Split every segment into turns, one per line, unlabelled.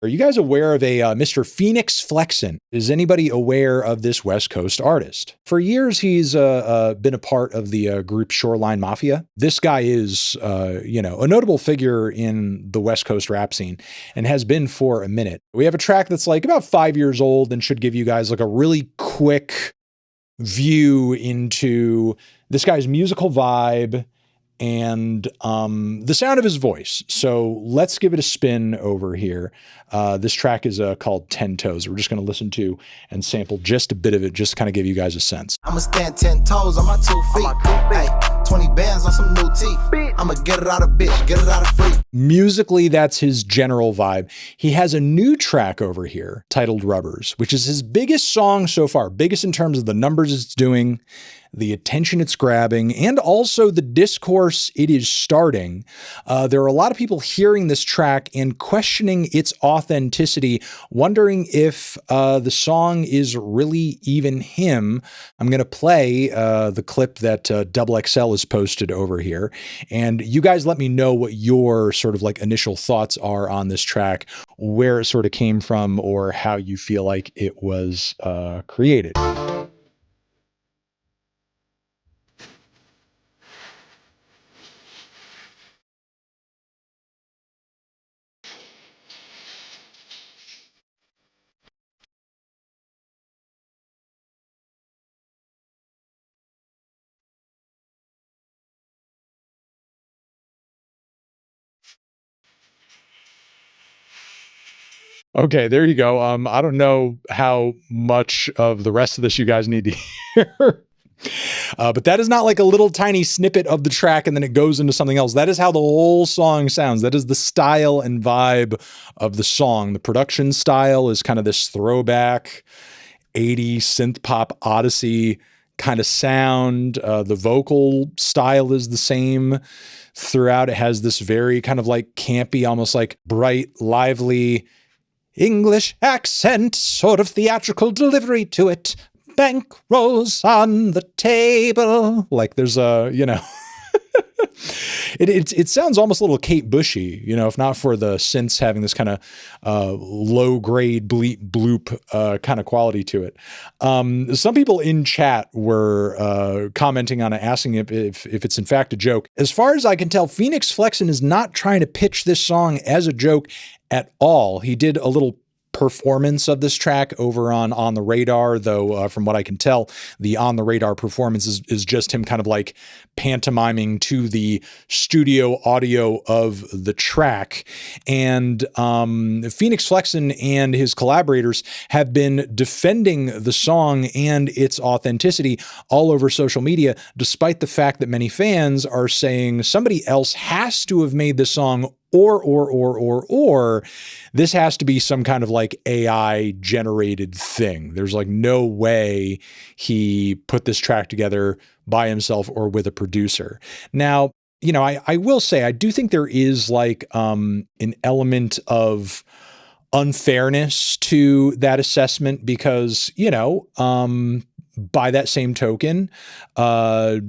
Are you guys aware of a Mr. Fenix Flexin? Is anybody aware of this West Coast artist? For years, he's been a part of the group Shoreline Mafia. This guy is, a notable figure in the West Coast rap scene and has been for a minute. We have a track that's like about 5 years old and should give you guys like a really quick view into this guy's musical vibe and the sound of his voice. So let's give it a spin over here. This track is called 10 Toes. We're just going to listen to and sample just a bit of it, just to kind of give you guys a sense.
I'ma stand 10 toes on my 2 feet. Hey, 20 bands on some new teeth. I'ma get it out of bitch, get it out of free.
Musically, that's his general vibe. He has a new track over here titled RUBBERZ, which is his biggest song so far, biggest in terms of the numbers it's doing, the attention it's grabbing, and also the discourse it is starting. There are a lot of people hearing this track and questioning its authenticity, wondering if the song is really even him. I'm going to play the clip that Double XL has posted over here, and you guys let me know what your sort of like initial thoughts are on this track, where it sort of came from, or how you feel like it was created. Okay, there you go. I don't know how much of the rest of this you guys need to hear. But that is not like a little tiny snippet of the track and then it goes into something else. That is how the whole song sounds. That is the style and vibe of the song. The production style is kind of this throwback 80s synth pop odyssey kind of sound. The vocal style is the same throughout. It has this very kind of like campy, almost like bright, lively English accent, sort of theatrical delivery to it. Bank rolls on the table. Like there's a, it sounds almost a little Kate Bushy, if not for the synths having this kind of low grade bleep bloop kind of quality to it. Some people in chat were commenting on it, asking if it's in fact a joke. As far as I can tell, Fenix Flexin is not trying to pitch this song as a joke at all. He did a little performance of this track over on the Radar, though from what I can tell, the On the Radar performance is just him kind of like pantomiming to the studio audio of the track. And Fenix Flexin and his collaborators have been defending the song and its authenticity all over social media, despite the fact that many fans are saying somebody else has to have made this song, or this has to be some kind of like AI generated thing. There's like no way he put this track together by himself or with a producer. Now, I will say, I do think there is like an element of unfairness to that assessment because, by that same token, why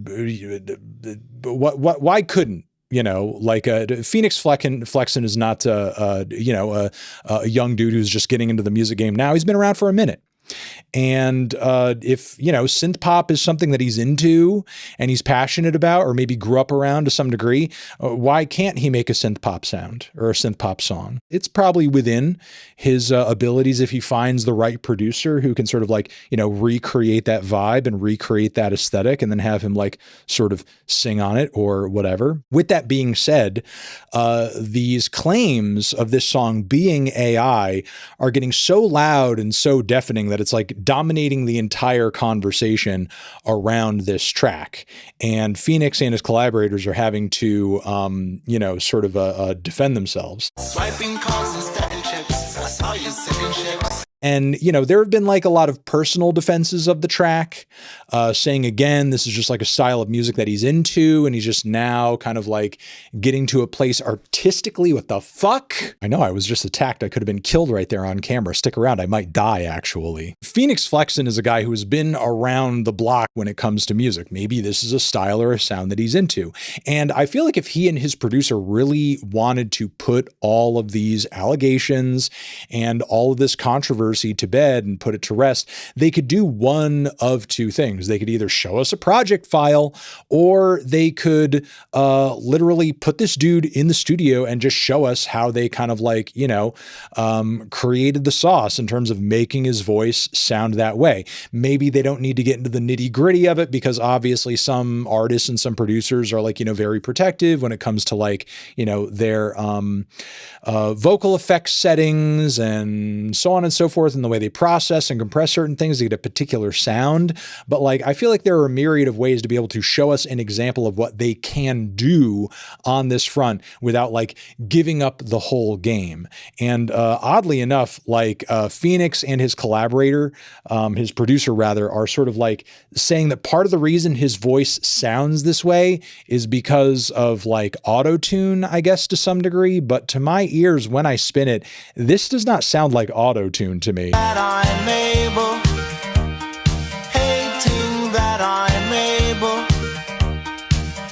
couldn't, Fenix Flexin is not, a young dude who's just getting into the music game now. He's been around for a minute. And if, synth pop is something that he's into and he's passionate about, or maybe grew up around to some degree, why can't he make a synth pop sound or a synth pop song? It's probably within his abilities if he finds the right producer who can sort of like, recreate that vibe and recreate that aesthetic and then have him like sort of sing on it or whatever. With that being said, these claims of this song being AI are getting so loud and so deafening that it's like dominating the entire conversation around this track. And Fenix and his collaborators are having to, defend themselves.
Swiping calls and stacking chips. I saw you sipping chips.
And, you know, there have been like a lot of personal defenses of the track, saying again, this is just like a style of music that he's into. And he's just now kind of like getting to a place artistically. What the fuck? I know I was just attacked. I could have been killed right there on camera. Stick around. I might die, actually. Fenix Flexin is a guy who has been around the block when it comes to music. Maybe this is a style or a sound that he's into. And I feel like if he and his producer really wanted to put all of these allegations and all of this controversy to bed and put it to rest, they could do one of two things. They could either show us a project file, or they could literally put this dude in the studio and just show us how they kind of like, you know, created the sauce in terms of making his voice sound that way. Maybe they don't need to get into the nitty gritty of it, because obviously some artists and some producers are like, you know, very protective when it comes to like, you know, their vocal effects settings and so on and so forth, and the way they process and compress certain things to get a particular sound. But like, I feel like there are a myriad of ways to be able to show us an example of what they can do on this front without like giving up the whole game. And oddly enough, like Fenix and his collaborator, his producer rather, are sort of like saying that part of the reason his voice sounds this way is because of like auto-tune, I guess, to some degree. But to my ears, when I spin it, this does not sound like auto-tune to me.
That I'm able, hating that I'm able.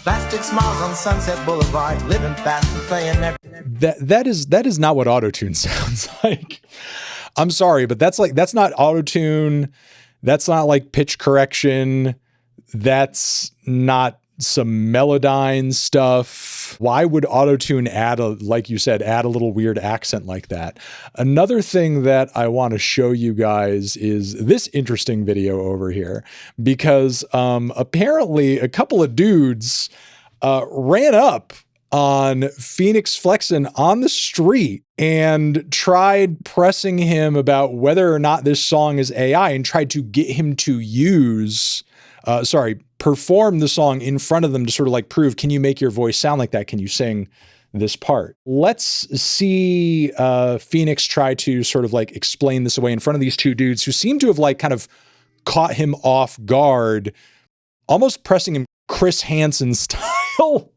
Plastic smiles on Sunset Boulevard, living fast and playing every.
That is not what auto-tune sounds like. I'm sorry, but that's not auto-tune. That's not like pitch correction. That's not some Melodyne stuff. Why would auto-tune add like you said, add a little weird accent like that? Another thing that I want to show you guys is this interesting video over here, because apparently a couple of dudes ran up on Fenix Flexin on the street and tried pressing him about whether or not this song is AI, and tried to get him to perform the song in front of them to sort of like prove, can you make your voice sound like that? Can you sing this part? Let's see Fenix try to sort of like explain this away in front of these two dudes who seem to have like kind of caught him off guard, almost pressing him Chris Hansen style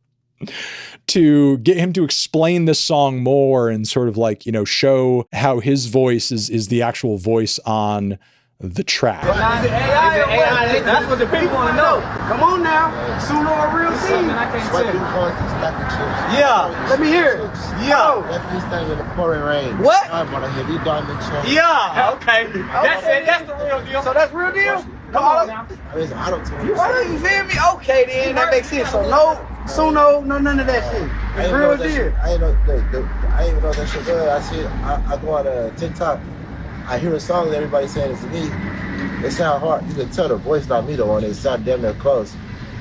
to get him to explain this song more and sort of like, you know, show how his voice is the actual voice on the track.
Is it AI? That's what the people want to know. Come on now. Sooner or real team. Yeah. Let me hear it. Yeah. What? Yeah. Okay. That's it. That's the real deal. So that's real deal? Come on. Why don't you feel me? Okay, then that makes sense. So no, Suno, no none of that shit. It's real deal.
I ain't even know that shit good. I go on TikTok. I hear a song that everybody saying it's me. It sound hard. You can tell the voice not me the one. It sound damn near close.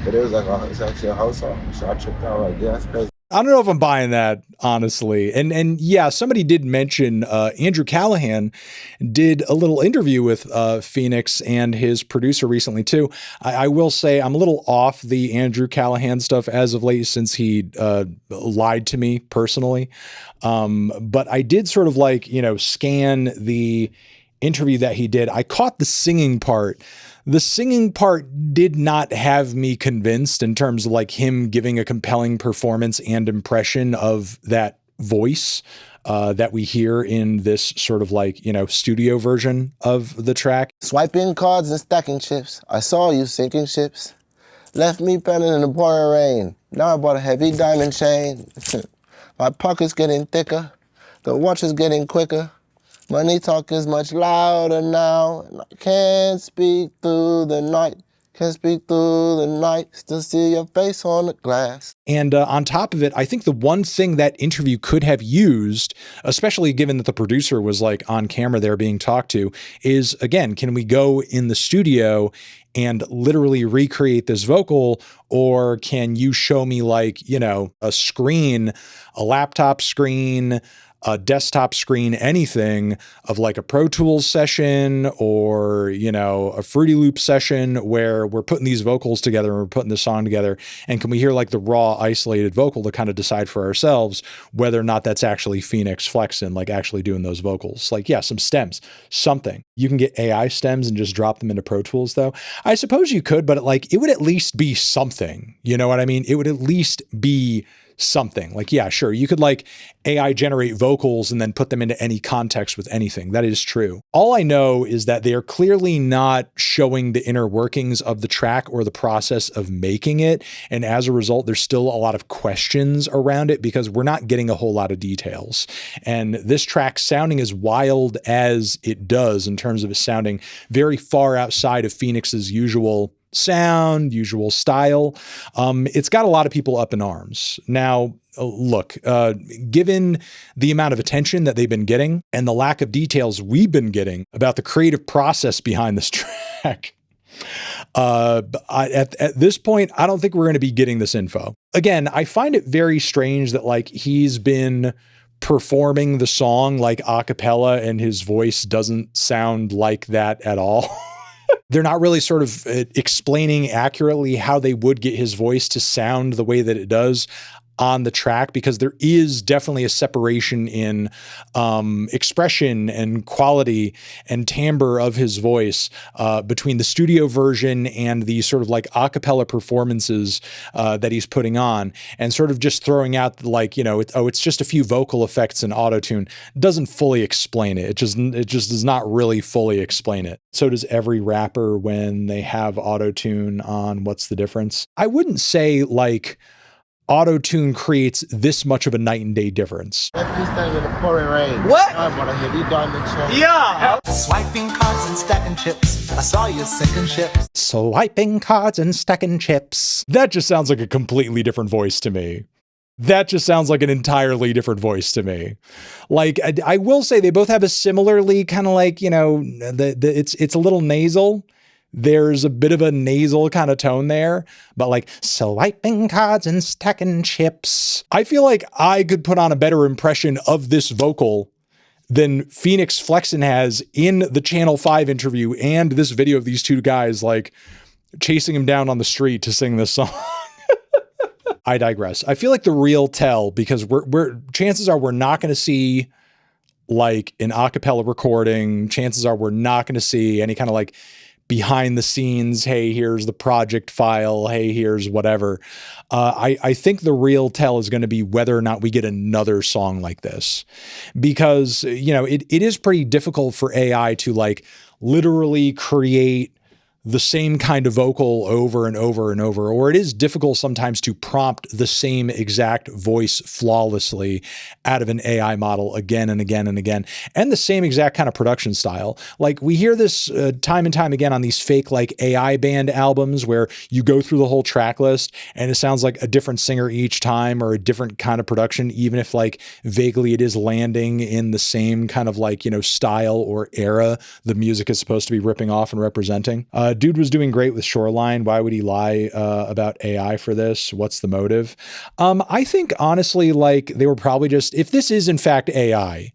But it was like, oh, it's actually a whole song. So I tripped out like, yeah, that's crazy.
I don't know if I'm buying that, honestly. And yeah, somebody did mention Andrew Callahan did a little interview with Fenix and his producer recently too. I will say I'm a little off the Andrew Callahan stuff as of late, since he lied to me personally. But I did sort of like, you know, scan the interview that he did. I caught the singing part. The singing part did not have me convinced in terms of like him giving a compelling performance and impression of that voice that we hear in this sort of like, you know, studio version of the track.
Swiping cards and stacking chips. I saw you sinking ships. Left me pending in the pouring rain. Now I bought a heavy diamond chain. My pocket's getting thicker. The watch is getting quicker. Money talk is much louder now, and I can't speak through the night. Can't speak through the night, still see your face on the glass.
And on top of it, I think the one thing that interview could have used, especially given that the producer was like on camera there being talked to, is, again, can we go in the studio and literally recreate this vocal, or can you show me like, you know, a screen, a laptop screen, a desktop screen, anything of like a Pro Tools session or, you know, a Fruity Loop session where we're putting these vocals together and we're putting the song together. And can we hear like the raw isolated vocal to kind of decide for ourselves whether or not that's actually Fenix Flexin, like actually doing those vocals? Like, yeah, some stems, something. You can get AI stems and just drop them into Pro Tools though. I suppose you could, but like it would at least be something. You know what I mean? It would at least be something. Like, yeah, sure, you could like AI generate vocals and then put them into any context with anything. That is true. All I know is that they are clearly not showing the inner workings of the track or the process of making it. And as a result, there's still a lot of questions around it because we're not getting a whole lot of details. And this track sounding as wild as it does in terms of it sounding very far outside of Fenix's usual sound, usual style. It's got a lot of people up in arms. Now, look, given the amount of attention that they've been getting and the lack of details we've been getting about the creative process behind this track, at this point, I don't think we're going to be getting this info. Again, I find it very strange that like he's been performing the song like a cappella and his voice doesn't sound like that at all. They're not really sort of explaining accurately how they would get his voice to sound the way that it does on the track, because there is definitely a separation in expression and quality and timbre of his voice between the studio version and the sort of like a cappella performances that he's putting on, and sort of just throwing out like, you know, it's just a few vocal effects and auto-tune doesn't fully explain it. It just does not really fully explain it. So does every rapper when they have auto-tune on. What's the difference? I wouldn't say like auto-tune creates this much of a night and day difference.
That freestyle in the pouring rain.
What?
I want a heavy diamond chain.
Yeah.
Swiping cards and stacking chips. I saw you sinking ships.
Swiping cards and stacking chips. That just sounds like a completely different voice to me. That just sounds like an entirely different voice to me. Like, I will say they both have a similarly kind of like, you know, it's a little nasal. There's a bit of a nasal kind of tone there, but like swiping cards and stacking chips. I feel like I could put on a better impression of this vocal than Fenix Flexin has in the Channel 5 interview and this video of these two guys like chasing him down on the street to sing this song. I digress. I feel like the real tell, because chances are we're not going to see like an a cappella recording. Chances are we're not going to see any kind of like behind the scenes, hey, here's the project file, hey, here's whatever. I think the real tell is going to be whether or not we get another song like this, because, you know, it is pretty difficult for AI to like literally create the same kind of vocal over and over and over, or it is difficult sometimes to prompt the same exact voice flawlessly out of an AI model again and again and again, and the same exact kind of production style. Like we hear this time and time again on these fake like AI band albums where you go through the whole track list and it sounds like a different singer each time or a different kind of production, even if like vaguely it is landing in the same kind of like, you know, style or era the music is supposed to be ripping off and representing. Dude was doing great with Shoreline. Why would he lie about AI for this? What's the motive? I think honestly, like they were probably just, if this is in fact AI,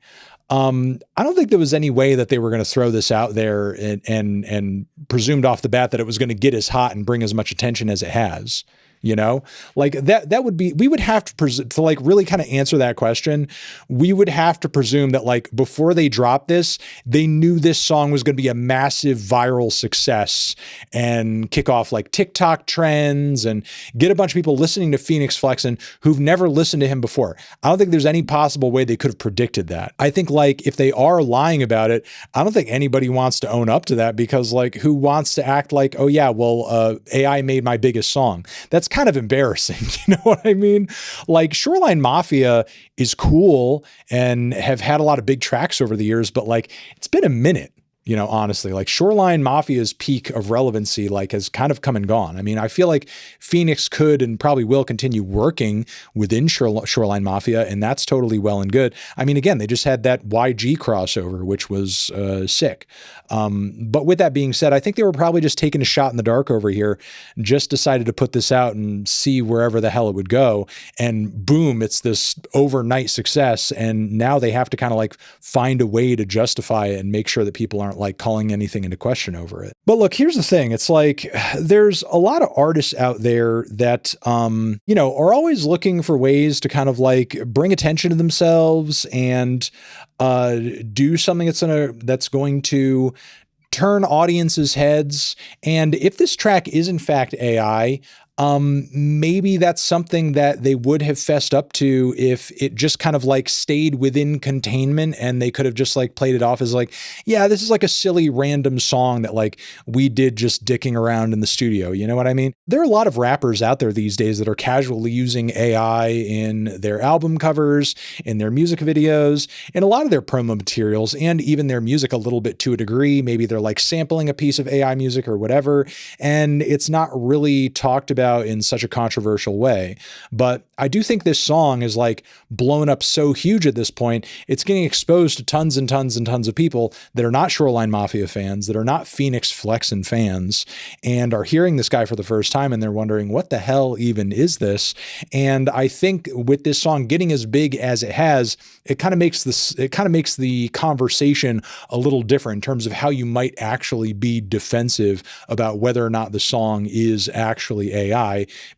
I don't think there was any way that they were going to throw this out there and presumed off the bat that it was going to get as hot and bring as much attention as it has. You know, like that would be, we would have to like really kind of answer that question. We would have to presume that like before they dropped this, they knew this song was going to be a massive viral success and kick off like TikTok trends and get a bunch of people listening to Fenix Flexin who've never listened to him before. I don't think there's any possible way they could have predicted that. I think like if they are lying about it, I don't think anybody wants to own up to that, because like who wants to act like, oh yeah, well, AI made my biggest song. That's kind of embarrassing. You know what I mean? Like Shoreline Mafia is cool and have had a lot of big tracks over the years, but like it's been a minute. you know, honestly. Like Shoreline Mafia's peak of relevancy like has kind of come and gone. I mean, I feel like Fenix could and probably will continue working within Shoreline Mafia, and that's totally well and good. I mean, again, they just had that YG crossover, which was sick. But with that being said, I think they were probably just taking a shot in the dark over here, just decided to put this out and see wherever the hell it would go. And boom, it's this overnight success. And now they have to kind of like find a way to justify it and make sure that people aren't like calling anything into question over it. But look, here's the thing. It's like, there's a lot of artists out there that, you know, are always looking for ways to kind of like bring attention to themselves and do something that's going to turn audiences' heads. And if this track is in fact AI, maybe that's something that they would have fessed up to if it just kind of like stayed within containment and they could have just like played it off as like, yeah, this is like a silly random song that like we did just dicking around in the studio. You know what I mean? There are a lot of rappers out there these days that are casually using AI in their album covers, in their music videos, in a lot of their promo materials, and even their music a little bit to a degree. Maybe they're like sampling a piece of AI music or whatever, and it's not really talked about in such a controversial way. But I do think this song is like blown up so huge at this point, it's getting exposed to tons and tons and tons of people that are not Shoreline Mafia fans, that are not Fenix Flexin fans, and are hearing this guy for the first time, and they're wondering, what the hell even is this? And I think with this song getting as big as it has, it kind of makes the conversation a little different in terms of how you might actually be defensive about whether or not the song is actually AI.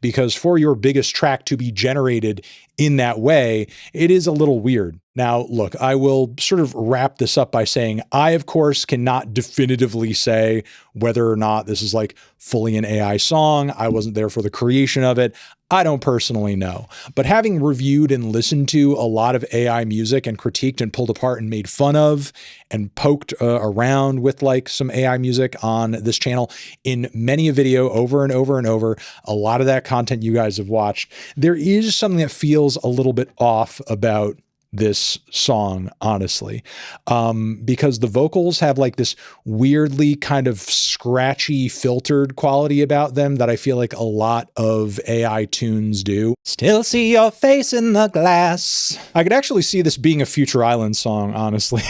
Because for your biggest track to be generated in that way, it is a little weird. Now, look, I will sort of wrap this up by saying I, of course, cannot definitively say whether or not this is like fully an AI song. I wasn't there for the creation of it. I don't personally know. But having reviewed and listened to a lot of AI music and critiqued and pulled apart and made fun of and poked around with like some AI music on this channel in many a video over and over and over, a lot of that content you guys have watched, there is something that feels a little bit off about this song, honestly, because the vocals have like this weirdly kind of scratchy filtered quality about them that I feel like a lot of AI tunes do. Still see your face in the glass. I could actually see this being a Future Island song, honestly.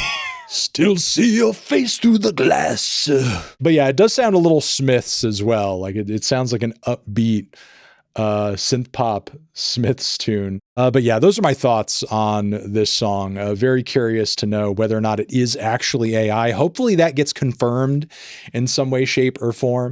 Still see your face through the glass. But yeah, it does sound a little Smiths as well. Like it sounds like an upbeat synth pop Smiths tune. But yeah, those are my thoughts on this song. Very curious to know whether or not it is actually AI. Hopefully that gets confirmed in some way, shape, or form.